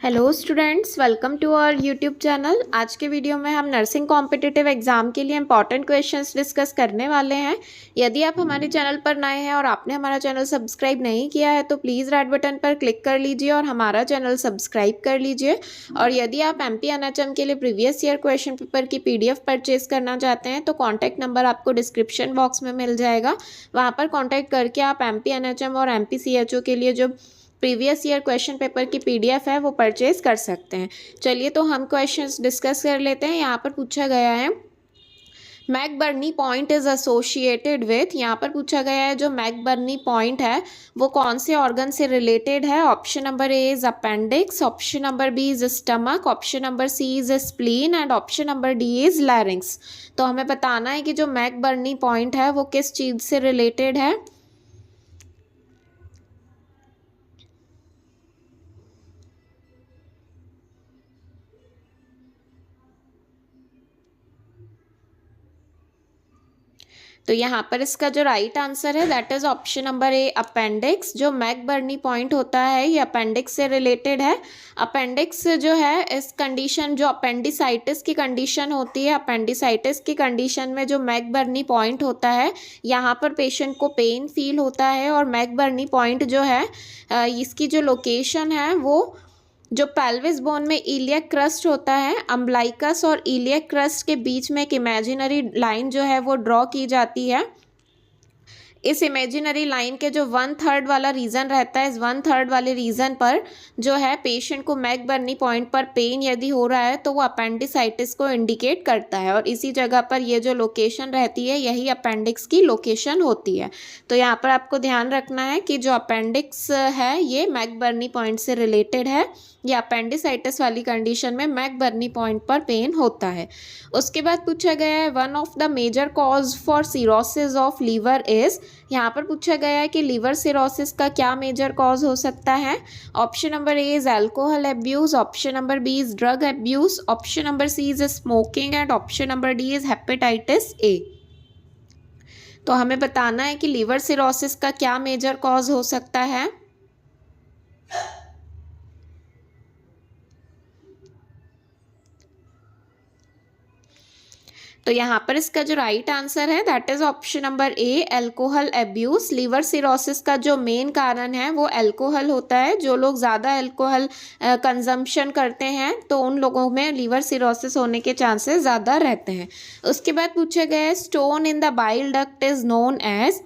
Hello students, welcome to our YouTube channel. आज के video में हम नर्सिंग कॉम्पिटिटिव एग्जाम के लिए इंपॉर्टेंट क्वेश्चंस डिस्कस करने वाले हैं। यदि आप हमारे चैनल पर नए हैं और आपने हमारा चैनल सब्सक्राइब नहीं किया है तो प्लीज़ रेड बटन पर क्लिक कर लीजिए और हमारा चैनल सब्सक्राइब कर लीजिए। और यदि आप एमपी एनएचएम के लिए प्रीवियस ईयर क्वेश्चन पेपर की PDF परचेज करना चाहते हैं तो कॉन्टैक्ट नंबर आपको डिस्क्रिप्शन बॉक्स में मिल जाएगा। वहाँ पर कॉन्टैक्ट करके आप एमपी एनएचएम और एमपी CHO के लिए जो प्रीवियस ईयर क्वेश्चन पेपर की PDF है वो परचेज कर सकते हैं। चलिए तो हम क्वेश्चंस डिस्कस कर लेते हैं। यहाँ पर पूछा गया है McBurney point is associated with, यहाँ पर पूछा गया है जो मैकबर्नी पॉइंट है वो कौन से ऑर्गन से रिलेटेड है। Option number A is appendix, option number B is stomach, option number C is spleen and option number D is larynx. तो हमें बताना है कि जो मैकबर्नी पॉइंट है वो किस चीज़ से रिलेटेड है। तो यहाँ पर इसका जो राइट आंसर है that is option number A appendix. जो मैकबर्नी पॉइंट होता है ये अपेंडिक्स से रिलेटेड है। अपेंडिक्स जो है इस कंडीशन जो अपेंडिसाइटिस की कंडीशन होती है, अपेंडिसाइटिस की कंडीशन में जो मैकबर्नी पॉइंट होता है यहाँ पर पेशेंट को पेन फील होता है। और मैकबर्नी पॉइंट जो है इसकी जो लोकेशन है वो जो पेल्विस बोन में इलियक क्रस्ट होता है, अम्बलाइकस और इलियक क्रस्ट के बीच में एक इमेजिनरी लाइन जो है वो ड्रॉ की जाती है। इस इमेजिनरी लाइन के जो 1/3 वाला रीजन रहता है, इस 1/3 वाले रीजन पर जो है पेशेंट को मैकबर्नी पॉइंट पर पेन यदि हो रहा है तो वो अपेंडिसाइटिस को इंडिकेट करता है। और इसी जगह पर ये जो लोकेशन रहती है यही अपेंडिक्स की लोकेशन होती है। तो यहाँ पर आपको ध्यान रखना है कि जो अपेंडिक्स है ये मैकबर्नी पॉइंट से रिलेटेड है। ये अपेंडिसाइटिस वाली कंडीशन में मैकबर्नी पॉइंट पर पेन होता है। उसके बाद पूछा गया है one of the major cause for cirrhosis of liver is, यहाँ पर पूछा गया है कि लीवर सिरोसिस का क्या मेजर कॉज हो सकता है। Option number A is alcohol abuse, option number B is drug abuse, option number C is smoking and option number D is hepatitis A. तो हमें बताना है कि लीवर सिरोसिस का क्या मेजर कॉज हो सकता है। तो यहाँ पर इसका जो राइट आंसर है that is option number A alcohol abuse. Liver cirrhosis का जो मेन कारण है वो अल्कोहल होता है। जो लोग ज़्यादा अल्कोहल कंजम्पशन करते हैं तो उन लोगों में लीवर सिरोसिस होने के चांसेस ज़्यादा रहते हैं। उसके बाद पूछा गया है stone in the bile duct is known as,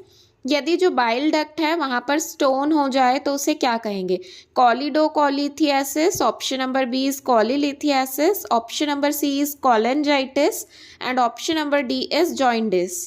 यदि जो बाइल डक्ट है वहाँ पर स्टोन हो जाए तो उसे क्या कहेंगे। Choledocholithiasis, option number B is cholelithiasis, option number C is cholangitis and option number D is jaundice.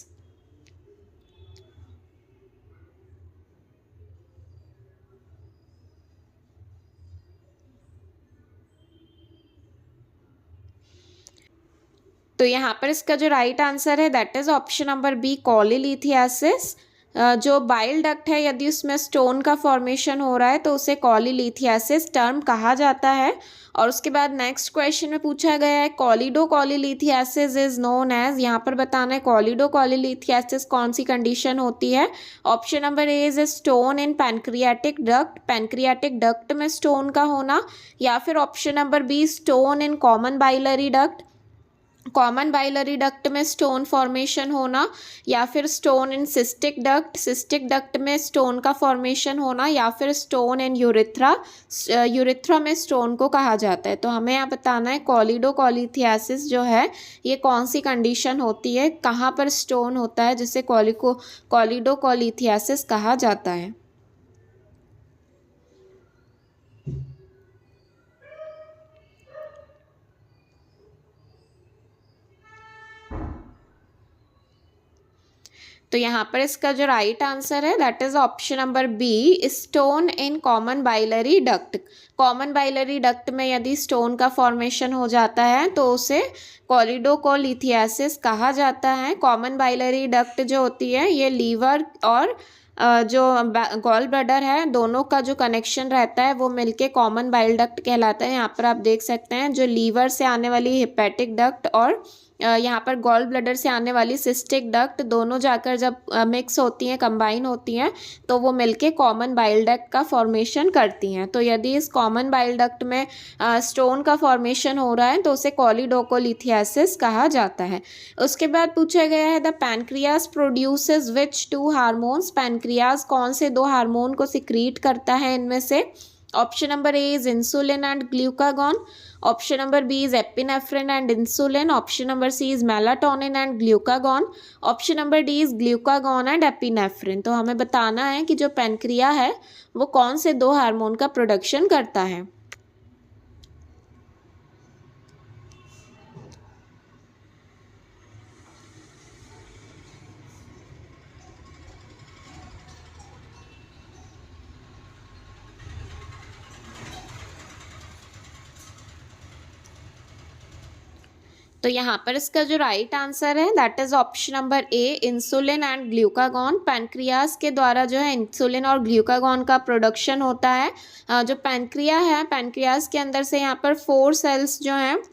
तो यहाँ पर इसका जो राइट आंसर है that is option number B cholelithiasis. जो बाइल डक्ट है यदि उसमें स्टोन का फॉर्मेशन हो रहा है तो उसे कॉलिलिथियासिस टर्म कहा जाता है। और उसके बाद नेक्स्ट क्वेश्चन में पूछा गया है कॉलिडोकोलिलिथियासिस इज नोन एज, यहाँ पर बताना है कॉलिडोकोलिलिथियासिस कौन सी कंडीशन होती है। Option number A is stone in pancreatic duct, pancreatic duct में स्टोन का होना, या फिर option number B stone in common biliary duct, common biliary duct में स्टोन फॉर्मेशन होना, या फिर stone in cystic duct, cystic duct में स्टोन का फॉर्मेशन होना, या फिर स्टोन इन यूरिथ्रा, यूरिथ्रा में स्टोन को कहा जाता है। तो हमें यहाँ बताना है कॉलिडोकोलिथियासिस जो है ये कौन सी कंडीशन होती है, कहाँ पर स्टोन होता है जिसे कॉलिडोकोलिथियासिस कहा जाता है। तो यहाँ पर इसका जो राइट आंसर है that is option number B stone in common biliary duct. Common biliary duct में यदि स्टोन का फॉर्मेशन हो जाता है तो उसे कॉलिडोकोलिथियासिस कहा जाता है। कॉमन बाइलरी डक्ट जो होती है ये लीवर और जो गॉल ब्लैडर है दोनों का जो कनेक्शन रहता है वो मिलके कॉमन बाइल डक्ट कहलाता है। यहाँ पर आप देख सकते हैं जो लीवर से आने वाली हेपेटिक डक्ट और यहाँ पर गॉल ब्लैडर से आने वाली सिस्टिक डक्ट दोनों जाकर जब मिक्स होती हैं, कंबाइन होती हैं, तो वो मिलके कॉमन बाइल डक्ट का फॉर्मेशन करती हैं। तो यदि इस कॉमन बाइल डक्ट में स्टोन का फॉर्मेशन हो रहा है तो उसे कॉलीडोकोलिथियासिस कहा जाता है। उसके बाद पूछा गया है the pancreas produces which to hormones, pancreas कौन से दो हार्मोन को सिक्रीट करता है इनमें से। Option number A is insulin and glucagon, option number B is epinephrine and insulin, option number C is melatonin and glucagon, option number D is glucagon and epinephrine. तो हमें बताना है कि जो पैनक्रिया है वो कौन से दो हार्मोन का प्रोडक्शन करता है। तो यहाँ पर इसका जो राइट आंसर है that is option number A insulin and glucagon. Pancreas के द्वारा जो है इंसुलिन और ग्लूकागॉन का प्रोडक्शन होता है। जो पैनक्रिया है, पैनक्रियाज के अंदर से यहाँ पर 4 सेल्स जो हैं,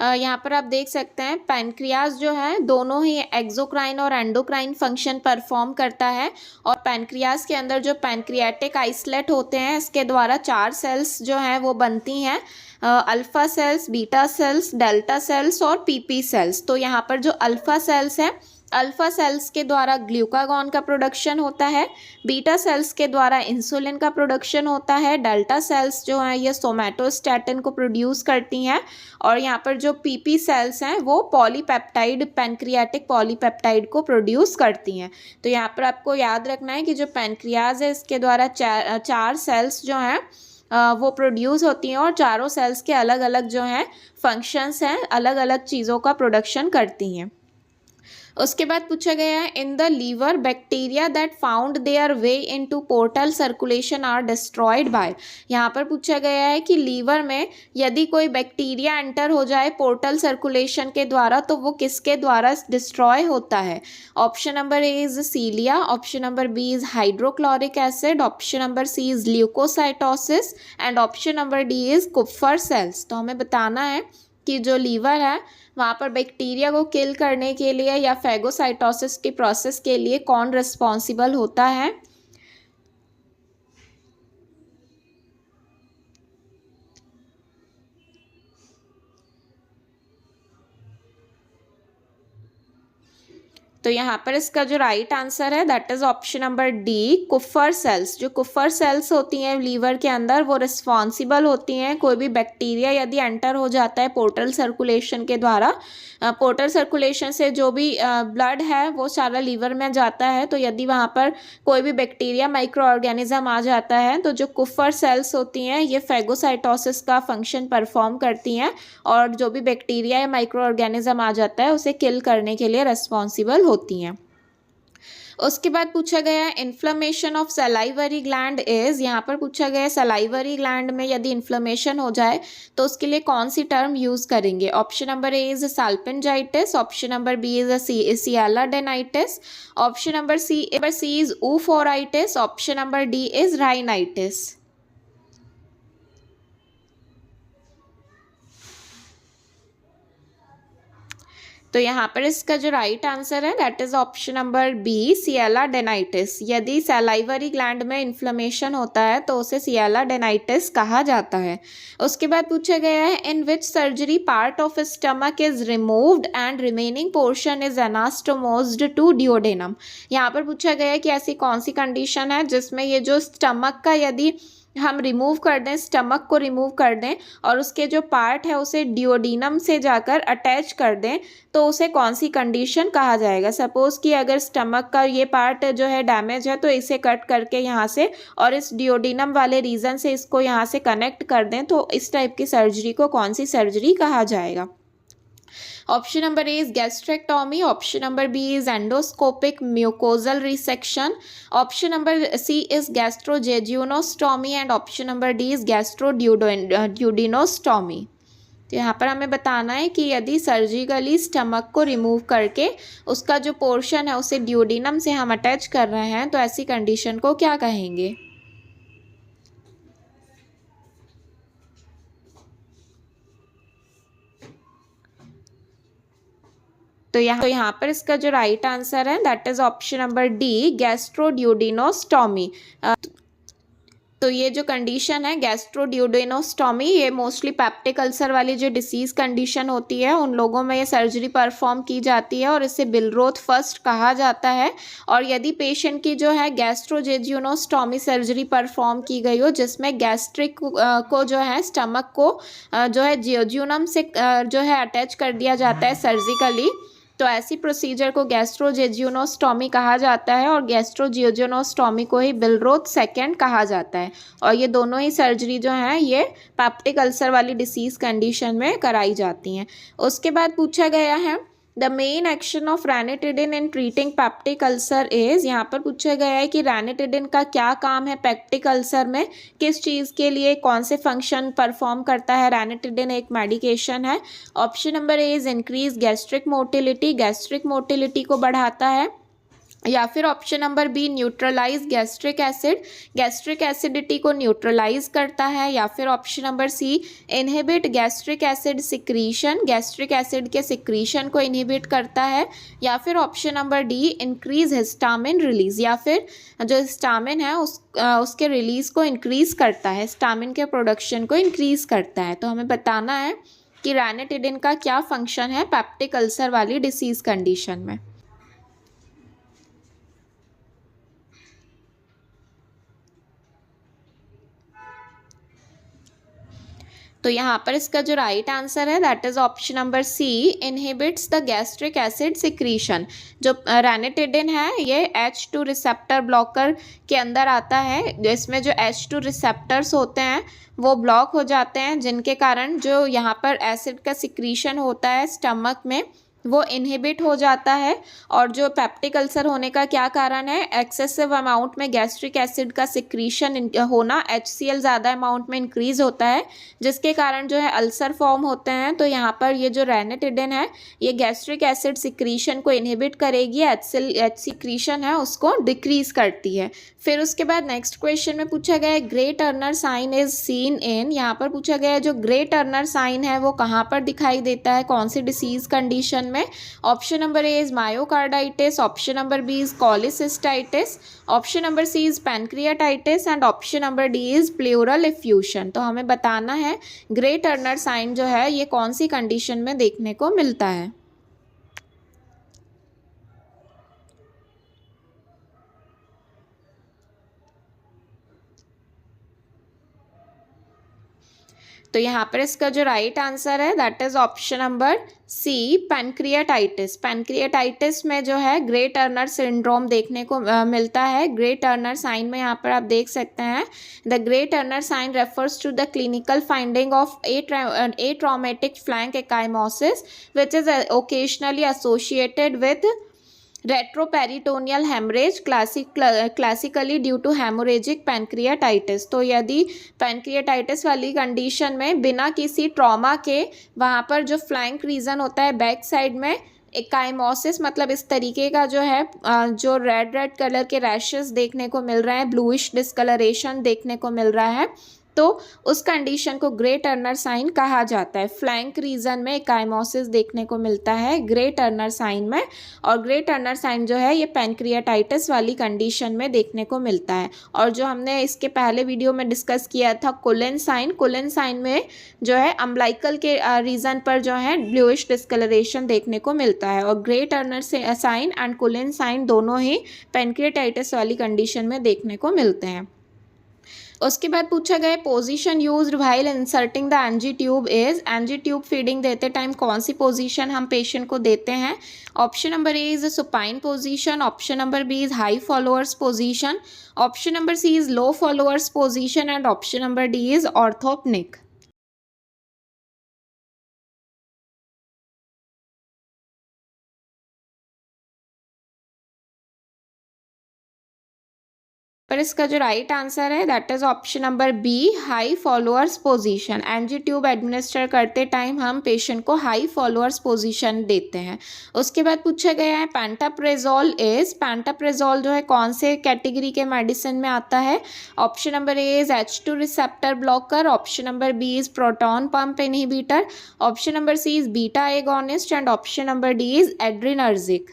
यहाँ पर आप देख सकते हैं पैनक्रियाज जो है दोनों ही एक्सोक्राइन और एंडोक्राइन फंक्शन परफॉर्म करता है। और पैनक्रियाज के अंदर जो पैनक्रियाटिक आइसलेट होते हैं इसके द्वारा 4 सेल्स जो हैं वो बनती हैं, alpha cells, beta cells, delta cells और पीपी सेल्स। तो यहाँ पर जो अल्फ़ा सेल्स है, अल्फ़ा सेल्स के द्वारा ग्लूकागॉन का प्रोडक्शन होता है, बीटा सेल्स के द्वारा इंसुलिन का प्रोडक्शन होता है, डेल्टा सेल्स जो हैं ये सोमैटोस्टैटिन को प्रोड्यूस करती हैं, और यहाँ पर जो पीपी सेल्स हैं वो पॉलीपेप्टाइड, पैनक्रियाटिक पॉलीपेप्टाइड को प्रोड्यूस करती हैं। तो यहाँ पर आपको याद रखना है कि जो पैनक्रियाज है इसके द्वारा चार सेल्स जो हैं वो प्रोड्यूस होती हैं, और चारों सेल्स के अलग अलग जो हैं फंक्शंस हैं, अलग अलग चीज़ों का प्रोडक्शन करती हैं। उसके बाद पूछा गया है in the liver bacteria that found their way into portal circulation are destroyed by. यहाँ पर पूछा गया है कि लीवर में यदि कोई बैक्टीरिया एंटर हो जाए पोर्टल सर्कुलेशन के द्वारा तो वो किसके द्वारा डिस्ट्रॉय होता है। Option number A is cilia, option number B is hydrochloric acid, option number C is leucocytosis and option number D is Kupffer cells. तो हमें बताना है कि जो लीवर है वहाँ पर बैक्टीरिया को किल करने के लिए या फैगोसाइटोसिस की प्रोसेस के लिए कौन रिस्पॉन्सिबल होता है। तो यहाँ पर इसका जो राइट आंसर है that is option number D Kupffer cells. जो कुफ्फर सेल्स होती हैं लीवर के अंदर वो रिस्पॉन्सिबल होती हैं, कोई भी बैक्टीरिया यदि एंटर हो जाता है पोर्टल सर्कुलेशन के द्वारा, पोर्टल सर्कुलेशन से जो भी ब्लड है वो सारा लीवर में जाता है, तो यदि वहाँ पर कोई भी बैक्टीरिया माइक्रो ऑर्गेनिज्म आ जाता है तो जो कुफ्फर सेल्स होती हैं ये फैगोसाइटोसिस का फंक्शन परफॉर्म करती हैं, और जो भी बैक्टीरिया या माइक्रो ऑर्गेनिज्म आ जाता है उसे किल करने के लिए रिस्पॉन्सिबल होती हैं। उसके बाद पूछा गया है inflammation of salivary gland is. यहाँ पर पूछा गया है सलाइवरी ग्लैंड में यदि इन्फ्लेमेशन हो जाए तो उसके लिए कौन सी टर्म यूज करेंगे। Option number A is salpingitis, option number B is sialadenitis, option number C is oophoritis, option number D is rhinitis. तो यहाँ पर इसका जो राइट आंसर है that is option number B sialadenitis. यदि सलाइवरी ग्लैंड में inflammation होता है तो उसे सियालाडेनाइटिस कहा जाता है। उसके बाद पूछा गया है in which surgery part of stomach is removed and remaining portion is anastomosed to duodenum. यहाँ पर पूछा गया है कि ऐसी कौन सी कंडीशन है जिसमें ये जो स्टमक का यदि हम रिमूव कर दें, स्टमक को रिमूव कर दें और उसके जो पार्ट है उसे डिओडिनम से जाकर अटैच कर दें, तो उसे कौन सी कंडीशन कहा जाएगा। सपोज़ कि अगर स्टमक का ये पार्ट जो है डैमेज है तो इसे कट करके यहाँ से और इस डिओडिनम वाले रीजन से इसको यहाँ से कनेक्ट कर दें, तो इस टाइप की सर्जरी को कौन सी सर्जरी कहा जाएगा। Option number A is gastrectomy, option number B is endoscopic mucosal resection, option number C is gastrojejunostomy and option number D is gastroduodenostomy. तो यहाँ पर हमें बताना है कि यदि सर्जिकली स्टमक को रिमूव करके उसका जो पोर्शन है उसे डिओडिनम से हम अटैच कर रहे हैं तो ऐसी कंडीशन को क्या कहेंगे। तो यहाँ पर इसका जो राइट आंसर है that is option number D, gastroduodenostomy. तो ये जो कंडीशन है गैस्ट्रोड्यूडेनोस्टॉमी, ये मोस्टली पेप्टिक अल्सर वाली जो डिसीज़ कंडीशन होती है उन लोगों में ये सर्जरी परफॉर्म की जाती है और इसे बिलरोथ फर्स्ट कहा जाता है। और यदि पेशेंट की जो है गैस्ट्रोजेजुनोस्टॉमी सर्जरी परफॉर्म की गई हो जिसमें गैस्ट्रिक को जो है स्टमक को जो है जियोज्यूनम से जो है अटैच कर दिया जाता है सर्जिकली, तो ऐसी प्रोसीजर को गैस्ट्रोजेजुनोस्टॉमी कहा जाता है और गैस्ट्रोजियोजेनोस्टॉमी को ही बिलरोथ सेकेंड कहा जाता है। और ये दोनों ही सर्जरी जो है ये पेप्टिक अल्सर वाली डिसीज़ कंडीशन में कराई जाती हैं। उसके बाद पूछा गया है the main action of ranitidine in treating peptic ulcer is, यहाँ पर पूछा गया है कि रैनिटिडिन का क्या काम है पेप्टिक अल्सर में, किस चीज़ के लिए कौन से फंक्शन परफॉर्म करता है। रैनिटिडिन एक मेडिकेशन है। Option number A is increase gastric motility, gastric motility को बढ़ाता है। या फिर option number B neutralize gastric acid, gastric acidity को न्यूट्रलाइज करता है। या फिर option number C inhibit gastric acid secretion, gastric acid के सिक्रीशन को इनहिबिट करता है। या फिर option number D increase histamine release, या फिर जो हिस्टामिन है उसके रिलीज को इंक्रीज करता है, हिस्टामिन के प्रोडक्शन को इंक्रीज करता है। तो हमें बताना है कि रैनिटिडिन का क्या फंक्शन है पेप्टिक अल्सर वाली डिसीज कंडीशन में। तो यहाँ पर इसका जो राइट आंसर है that is option number C, inhibits the gastric acid secretion. जो रैनिटिडिन है ये H2 रिसेप्टर ब्लॉकर के अंदर आता है, इसमें जो H2 रिसेप्टर्स होते हैं वो ब्लॉक हो जाते हैं जिनके कारण जो यहाँ पर एसिड का सिक्रीशन होता है स्टमक में वो इनहिबिट हो जाता है। और जो पेप्टिक अल्सर होने का क्या कारण है, एक्सेसिव अमाउंट में गैस्ट्रिक एसिड का सिक्रीशन होना, HCl ज़्यादा अमाउंट में इंक्रीज होता है जिसके कारण जो है अल्सर फॉर्म होते हैं। तो यहाँ पर ये जो रैनिटिडिन है ये गैस्ट्रिक एसिड सिक्रीशन को इनहिबिट करेगी, एच सिक्रीशन है उसको डिक्रीज करती है। फिर उसके बाद नेक्स्ट क्वेश्चन में पूछा गया है Grey Turner sign is seen in, यहाँ पर पूछा गया है जो ग्रे टर्नर साइन है वो कहाँ पर दिखाई देता है, कौन सी डिसीज कंडीशन में। Option number A is myocarditis, option number B is cholecystitis, option number C is pancreatitis and option number D is pleural effusion. तो हमें बताना है ग्रे टर्नर साइन जो है ये कौन सी कंडीशन में देखने को मिलता है। तो यहाँ पर इसका जो राइट आंसर है that is option number C, pancreatitis. Pancreatitis में जो है ग्रे टर्नर सिंड्रोम देखने को मिलता है। ग्रे टर्नर साइन में यहाँ पर आप देख सकते हैं the Grey Turner sign refers to the clinical finding of a traumatic flank ecchymosis which is occasionally associated with retroperitoneal haemorrhage, classically due to haemorrhagic pancreatitis. तो यदि पैनक्रियाटाइटिस वाली कंडीशन में बिना किसी ट्रॉमा के वहाँ पर जो फ्लैंक रीजन होता है बैक साइड में एकाइमोसिस, मतलब इस तरीके का जो है जो रेड रेड कलर के रैशेस देखने को मिल रहे हैं, ब्लूइश डिस्कलरेशन देखने को मिल रहा है, तो उस कंडीशन को ग्रे टर्नर साइन कहा जाता है। फ्लैंक रीजन में एकाइमोसिस देखने को मिलता है ग्रे टर्नर साइन में, और ग्रे टर्नर साइन जो है ये पैनक्रियाटाइटिस वाली कंडीशन में देखने को मिलता है। और जो हमने इसके पहले वीडियो में डिस्कस किया था कुलिन साइन में जो है अम्बलाइकल के रीजन पर जो है ब्लूइश डिस्कलरेशन देखने को मिलता है। और Grey Turner sign and Cullen sign दोनों ही पैनक्रियाटाइटिस वाली कंडीशन में देखने को मिलते हैं। उसके बाद पूछा गया position used while inserting the NG tube is, NG tube feeding देते टाइम कौन सी पोजीशन हम पेशेंट को देते हैं। Option number A is supine position, option number B is high Fowler's position, option number C is low Fowler's position and option number D is orthopneic. पर इसका जो राइट आंसर है that is option number B, high Fowler's position. NG tube administer करते time हम patient को high Fowler's position देते हैं। उसके बाद पूछा गया है पैंटाप्रेजोल जो है कौन से कैटेगरी के मेडिसिन में आता है। Option number A is H2 receptor blocker, option number B is proton pump inhibitor, option number C is beta agonist and option number D is adrenergic.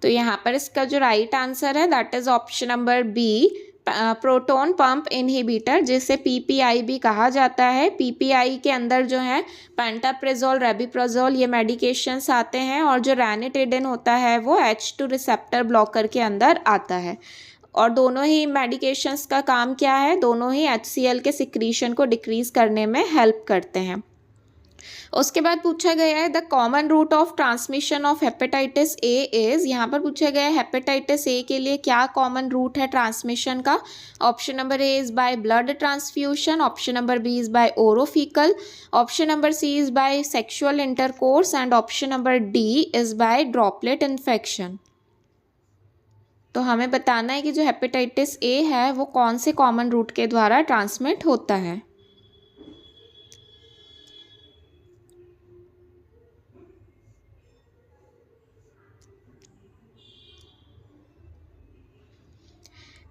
तो यहाँ पर इसका जो राइट आंसर है that is option number B, proton pump inhibitor, जिसे PPI भी कहा जाता है। पीपीआई के अंदर जो है पेंटाप्रेजोल, रेबिप्राजोल ये मेडिकेशंस आते हैं और जो रैनिटिडिन होता है वो H2 रिसेप्टर ब्लॉकर के अंदर आता है। और दोनों ही मेडिकेशंस का काम क्या है, दोनों ही HCl के सिक्रीशन को डिक्रीज करने में हेल्प करते हैं। उसके बाद पूछा गया है the common route of transmission of hepatitis A is. यहाँ पर पूछा गया है हेपेटाइटिस ए के लिए क्या कॉमन रूट है ट्रांसमिशन का। Option number A is by blood transfusion, option number B is by orofaecal, option number C is by sexual intercourse and option number D is by droplet infection. तो हमें बताना है कि जो hepatitis A है वो कौन से कॉमन रूट के द्वारा ट्रांसमिट होता है।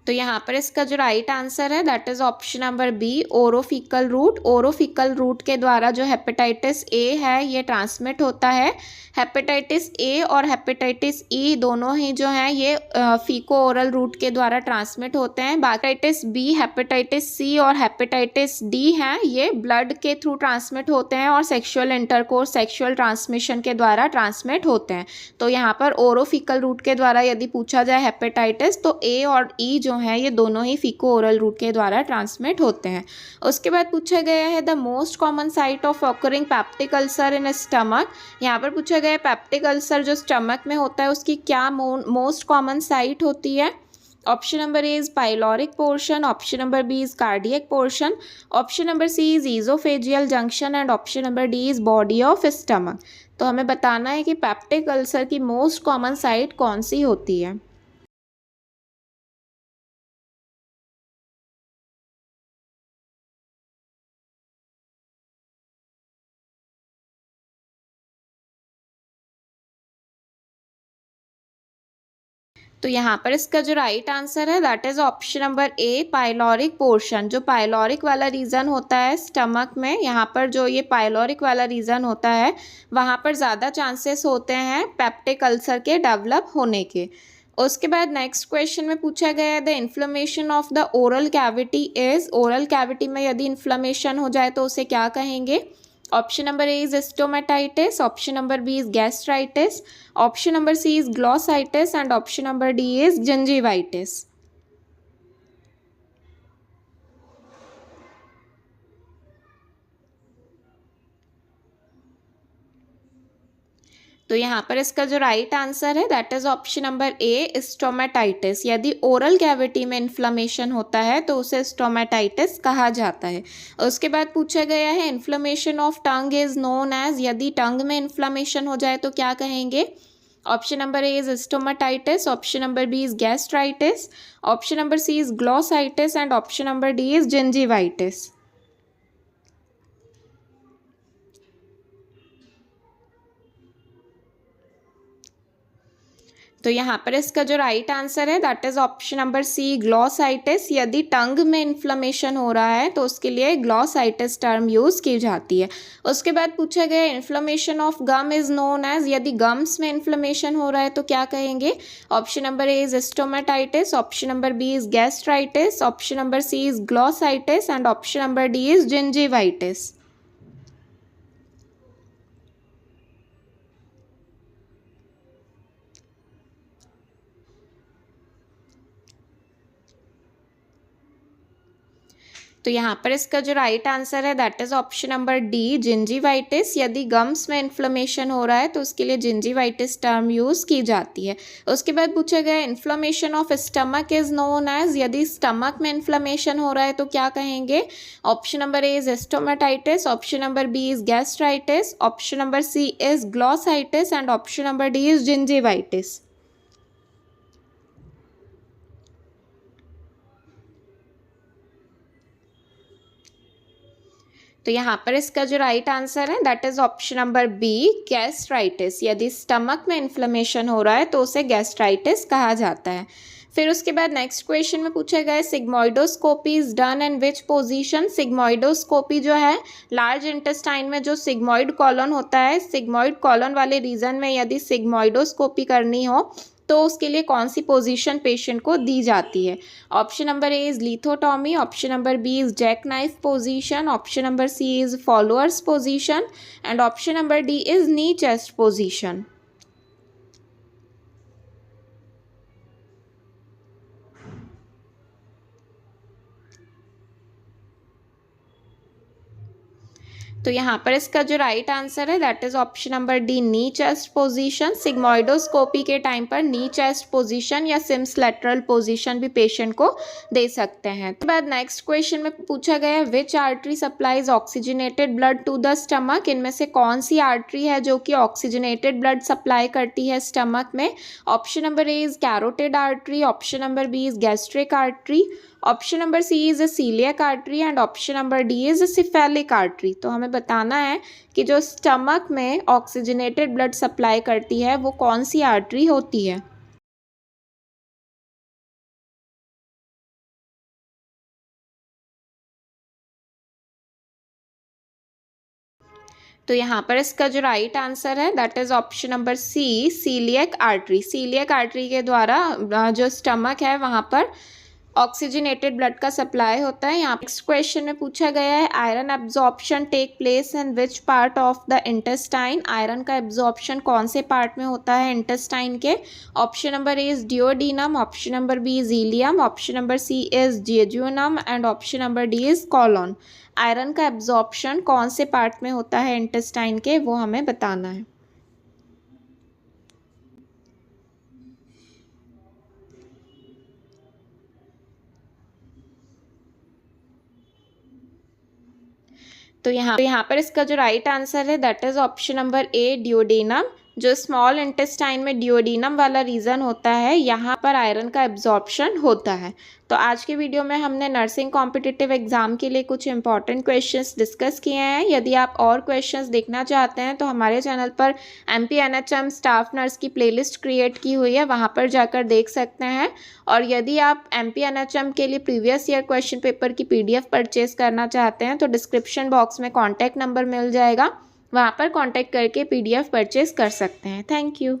तो यहाँ पर इसका जो राइट आंसर है that is option number B, orofaecal route. Orofaecal route के द्वारा जो हेपेटाइटिस ए है ये ट्रांसमिट होता है। हेपेटाइटिस ए और हेपेटाइटिस ई दोनों ही जो हैं ये फीको ओरल रूट के द्वारा ट्रांसमिट होते हैं। हेपेटाइटिस बी, हेपेटाइटिस सी और हेपेटाइटिस डी हैं ये ब्लड के थ्रू ट्रांसमिट होते हैं और सेक्सुअल इंटरकोर्स, सेक्सुअल ट्रांसमिशन के द्वारा ट्रांसमिट होते हैं। तो यहाँ पर ओरोफिकल रूट के द्वारा यदि पूछा जाए हेपेटाइटिस तो ए और ई जो हैं ये दोनों ही फीको ओरल रूट के द्वारा ट्रांसमिट होते हैं। उसके बाद पूछा गया है the most common site of occurring peptic ulcer in stomach. यहाँ पर पूछा गया है पेप्टिक अल्सर जो स्टमक में होता है उसकी क्या मोस्ट कॉमन साइट होती है। Option number A is pyloric portion, option number B is cardiac portion, option number C is oesophageal junction and option number D is body of stomach. तो हमें बताना है कि पेप्टिक अल्सर की most common site कौन सी होती है। तो यहाँ पर इसका जो राइट आंसर है that is option number A, pyloric portion. जो पाइलोरिक वाला रीजन होता है स्टमक में, यहाँ पर जो ये पाइलोरिक वाला रीजन होता है वहाँ पर ज़्यादा चांसेस होते हैं पेप्टिक अल्सर के डेवलप होने के। उसके बाद नेक्स्ट क्वेश्चन में पूछा गया है the inflammation of the oral cavity is. Oral cavity में यदि इन्फ्लेमेशन हो जाए तो उसे क्या कहेंगे। Option number A is stomatitis, option number B is gastritis, option number C is glossitis and option number D is gingivitis. तो यहाँ पर इसका जो राइट आंसर है that is option number A, stomatitis. यदि ओरल कैविटी में inflammation होता है तो उसे स्टोमेटाइटिस कहा जाता है। उसके बाद पूछा गया है inflammation of tongue is known as. यदि टंग में इन्फ्लेमेशन हो जाए तो क्या कहेंगे। Option number A is stomatitis, option number B is gastritis, option number C is glossitis and option number D is gingivitis. तो यहाँ पर इसका जो राइट आंसर है that is option number C, glossitis. यदि टंग में इन्फ्लेमेशन हो रहा है तो उसके लिए ग्लॉसाइटिस टर्म यूज की जाती है। उसके बाद पूछा गया inflammation of gum is known as. यदि गम्स में इन्फ्लेमेशन हो रहा है तो क्या कहेंगे। Option number A is stomatitis, option number B is gastritis, option number C is glossitis and option number D is gingivitis. तो यहाँ पर इसका जो राइट आंसर है that is option number D, gingivitis. यदि गम्स में इन्फ्लेमेशन हो रहा है तो उसके लिए जिंजीवाइटिस टर्म यूज की जाती है। उसके बाद पूछा गया inflammation of stomach is known as, यदि स्टमक में इन्फ्लेमेशन हो रहा है तो क्या कहेंगे? Option number A is stomatitis, option number B is gastritis, option number C is glossitis and option number D is gingivitis. तो यहाँ पर इसका जो राइट आंसर है that is option number B, gastritis. यदि स्टमक में इन्फ्लेमेशन हो रहा है तो उसे गैस्ट्राइटिस कहा जाता है। फिर उसके बाद नेक्स्ट क्वेश्चन में पूछा गया है sigmoidoscopy is done in which position. Sigmoidoscopy जो है लार्ज इंटेस्टाइन में जो सिग्मोइड कॉलन होता है, सिग्मोइड कॉलन वाले रीजन में यदि सिग्मोइडोस्कोपी करनी हो तो उसके लिए कौन सी पोजीशन पेशेंट को दी जाती है? Option number A is lithotomy, option number B is jack knife position, option number C is followers position and option number D is knee chest position. तो यहाँ पर इसका जो राइट आंसर है that is option number D, knee chest position. Sigmoidoscopy के time पर knee chest position या Sims lateral position भी पेशेंट को दे सकते हैं। उसके बाद नेक्स्ट क्वेश्चन में पूछा गया है which artery supplies oxygenated blood to the stomach. इनमें से कौन सी आर्टरी है जो कि ऑक्सीजनेटेड ब्लड सप्लाई करती है स्टमक में? Option number A is carotid artery, option number B is gastric artery, option number C is a coeliac artery and option number D is a cephalic artery. तो हमें बताना है कि जो stomach में ऑक्सीजनेटेड ब्लड सप्लाई करती है वो कौन सी आर्टरी होती है। तो यहाँ पर इसका जो राइट आंसर है that is option number C, coeliac artery. Coeliac artery के द्वारा जो स्टमक है वहाँ पर ऑक्सीजनेटेड ब्लड का सप्लाई होता है। यहाँ नेक्स्ट क्वेश्चन में पूछा गया है iron absorption take place in which part of the intestine. Iron का एब्जॉर्प्शन कौन से पार्ट में होता है इंटेस्टाइन के? Option number A is duodenum, option number B is ileum, option number C is jejunum and option number D is colon. Iron का absorption कौन से पार्ट में होता है इंटेस्टाइन के, वो हमें बताना है। तो यहाँ पर इसका जो राइट आंसर है that is option number A, duodenum. जो स्मॉल इंटेस्टाइन में डिओडेनम वाला रीजन होता है यहाँ पर आयरन का एब्जॉर्प्शन होता है। तो आज के वीडियो में हमने नर्सिंग कॉम्पिटिटिव एग्जाम के लिए कुछ इंपॉर्टेंट क्वेश्चंस डिस्कस किए हैं। यदि आप और क्वेश्चंस देखना चाहते हैं तो हमारे चैनल पर MPNHM स्टाफ नर्स की प्लेलिस्ट क्रिएट की हुई है, वहाँ पर जाकर देख सकते हैं। और यदि आप MPNHM के लिए प्रीवियस ईयर क्वेश्चन पेपर की PDF परचेज करना चाहते हैं तो डिस्क्रिप्शन बॉक्स में कॉन्टैक्ट नंबर मिल जाएगा, वहाँ पर कॉन्टैक्ट करके PDF परचेज कर सकते हैं। Thank you.